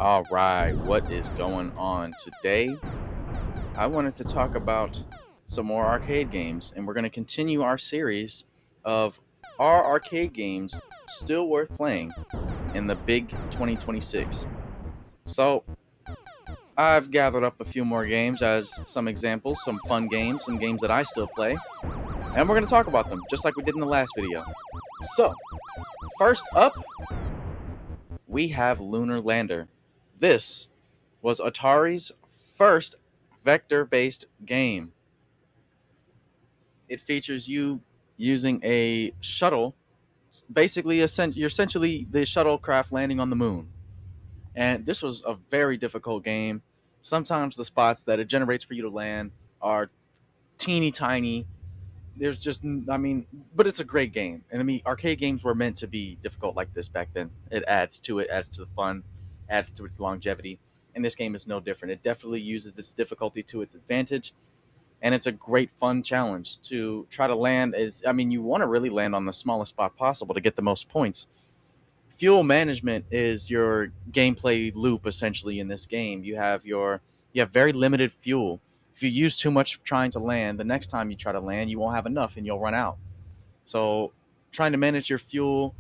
All right, what is going on today? I wanted to talk about some more arcade games, and we're going to continue our series of are arcade games still worth playing in the big 2026. So, I've gathered up a few more games as some examples, some fun games, some games that I still play, and we're going to talk about them just like we did in the last video. So, first up, we have Lunar Lander. This was Atari's first vector-based game. It features you using a shuttle. Basically, you're essentially the shuttlecraft landing on the moon. And this was a very difficult game. Sometimes the spots that it generates for you to land are teeny tiny. There's just, I mean, but it's a great game. And I mean, arcade games were meant to be difficult like this back then. It adds to it, adds to the fun, adds to its longevity. And this game is no different. It definitely uses its difficulty to its advantage. And it's a great fun challenge to try to land is, I mean, you want to really land on the smallest spot possible to get the most points. Fuel management is your gameplay loop essentially in this game. You have very limited fuel. If you use too much trying to land, the next time you try to land, you won't have enough and you'll run out. So, trying to manage your fuel,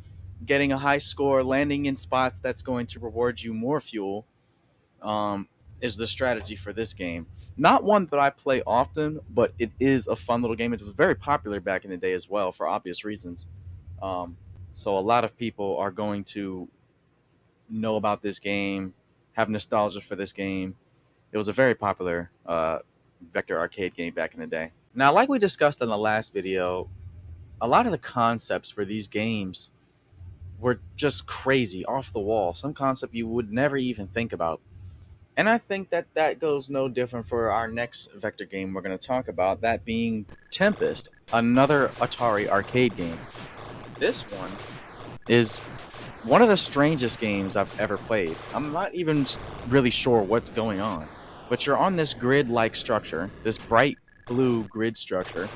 getting a high score, landing in spots that's going to reward you more fuel, is the strategy for this game. Not one that I play often, but it is a fun little game. It was very popular back in the day as well for obvious reasons. Um, so a lot of people are going to know about this game, have nostalgia for this game. It was a very popular vector arcade game back in the day. Now, like we discussed in the last video, a lot of the concepts for these games were just crazy, off the wall. Some concept you would never even think about. And I think that that goes no different for our next vector game we're going to talk about, that being Tempest, another Atari arcade game. This one is one of the strangest games I've ever played. I'm not even really sure what's going on, but you're on this grid-like structure, this bright blue grid structure,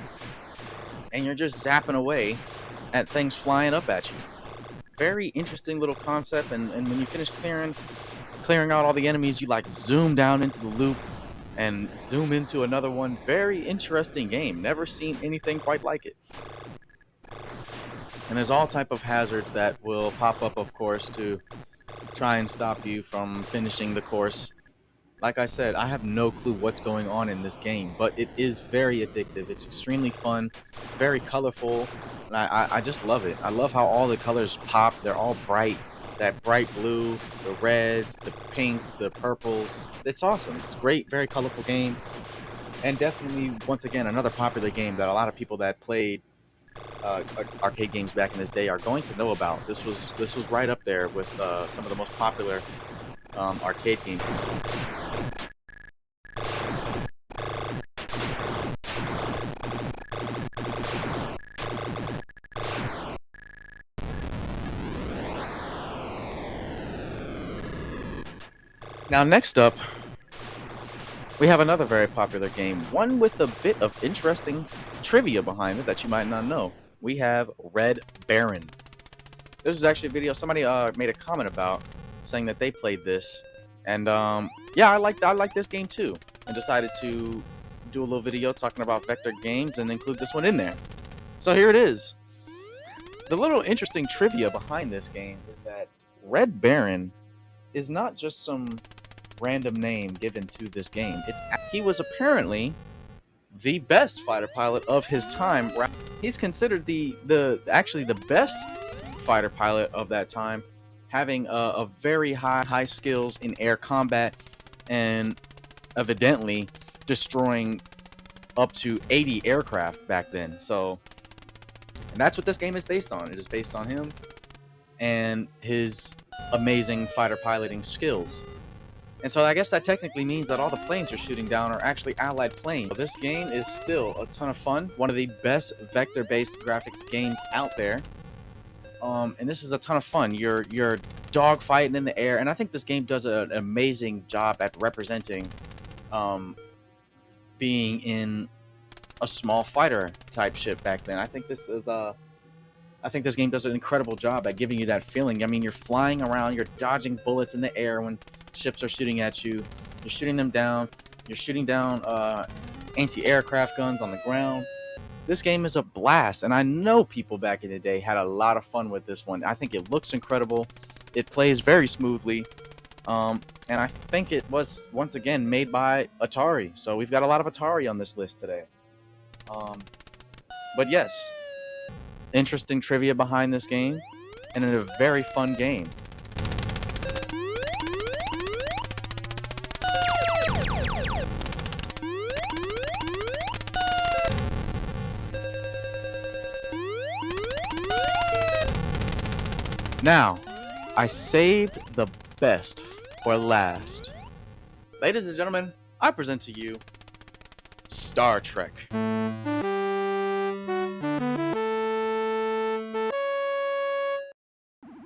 and you're just zapping away at things flying up at you. Very interesting little concept, and when you finish clearing out all the enemies, you like zoom down into the loop and zoom into another one. Very interesting game. Never seen anything quite like it. And there's all type of hazards that will pop up, of course, to try and stop you from finishing the course. Like I said, I have no clue what's going on in this game, but it is very addictive. It's extremely fun, very colorful, and I just love it. I love how all the colors pop. They're all bright. That bright blue, the reds, the pinks, the purples. It's awesome. It's great, very colorful game. And definitely, once again, another popular game that a lot of people that played arcade games back in this day are going to know about. This was right up there with some of the most popular arcade games. Now, next up, we have another very popular game, one with a bit of interesting trivia behind it that you might not know. We have Red Baron. This was actually a video somebody made a comment about, saying that they played this, and yeah, I like this game too, and decided to do a little video talking about vector games and include this one in there. So here it is. The little interesting trivia behind this game is that Red Baron is not just some random name given to this game. He was apparently the best fighter pilot of his time. He's considered actually the best fighter pilot of that time, having a very high skills in air combat and evidently destroying up to 80 aircraft back then. So, and that's what this game is based on. It is based on him and his amazing fighter piloting skills. And so I guess that technically means that all the planes you're shooting down are actually Allied planes. This game is still a ton of fun. One of the best vector-based graphics games out there. And this is a ton of fun. You're dogfighting in the air, and I think this game does an amazing job at representing being in a small fighter type ship back then. I think this game does an incredible job at giving you that feeling. I mean, you're flying around, you're dodging bullets in the air when ships are shooting at you. You're shooting them down. You're shooting down anti-aircraft guns on the ground. This game is a blast, and I know people back in the day had a lot of fun with this one. I think it looks incredible. It plays very smoothly. And I think it was, once again, made by Atari. So we've got a lot of Atari on this list today. But yes, interesting trivia behind this game, and a very fun game. Now, I saved the best for last. Ladies and gentlemen, I present to you Star Trek.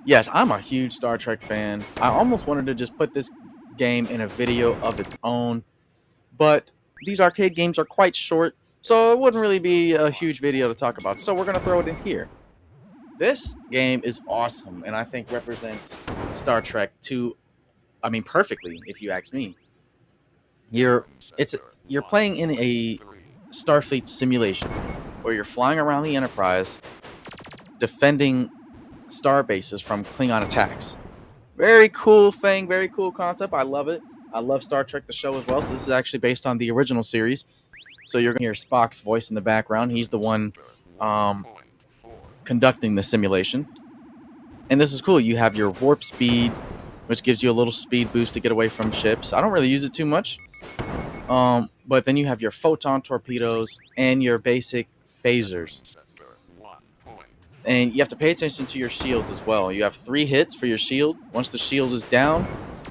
Yes, I'm a huge Star Trek fan. I almost wanted to just put this game in a video of its own, but these arcade games are quite short, so it wouldn't really be a huge video to talk about, so we're going to throw it in here. This game is awesome, and I think represents Star Trek perfectly, if you ask me. You're playing in a Starfleet simulation where you're flying around the Enterprise, defending star bases from Klingon attacks. Very cool thing, very cool concept. I love it. I love Star Trek the show as well. So this is actually based on the original series. So you're gonna hear Spock's voice in the background. He's the one conducting the simulation. And this is cool. You have your warp speed, which gives you a little speed boost to get away from ships. I don't really use it too much. But then you have your photon torpedoes and your basic phasers. And you have to pay attention to your shields as well. You have 3 hits for your shield. Once the shield is down,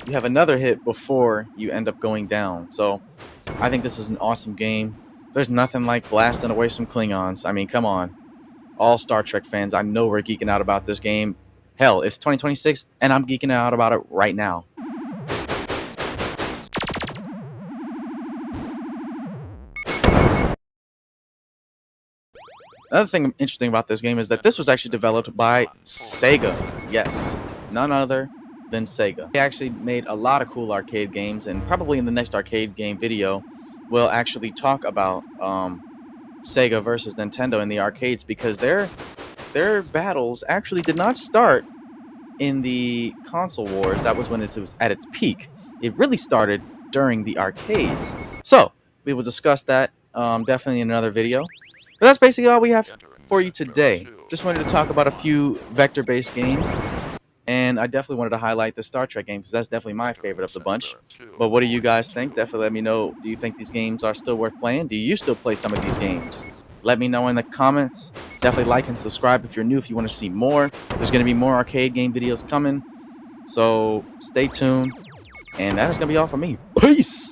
you have another hit before you end up going down. So I think this is an awesome game. There's nothing like blasting away some Klingons. I mean, come on. All Star Trek fans, I know we're geeking out about this game. Hell, it's 2026, and I'm geeking out about it right now. Another thing interesting about this game is that this was actually developed by Sega. Yes, none other than Sega. They actually made a lot of cool arcade games, and probably in the next arcade game video, we'll actually talk about Sega versus Nintendo in the arcades, because their battles actually did not start in the console wars. That was when it was at its peak. It really started during the arcades. So we will discuss that definitely in another video. But that's basically all we have for you today. Just wanted to talk about a few vector-based games, and I definitely wanted to highlight the Star Trek game because that's definitely my favorite of the bunch. But what do you guys think? Definitely let me know. Do you think these games are still worth playing? Do you still play some of these games? Let me know in the comments. Definitely like and subscribe if you're new, if you want to see more. There's going to be more arcade game videos coming, so stay tuned. And that is going to be all from me. Peace!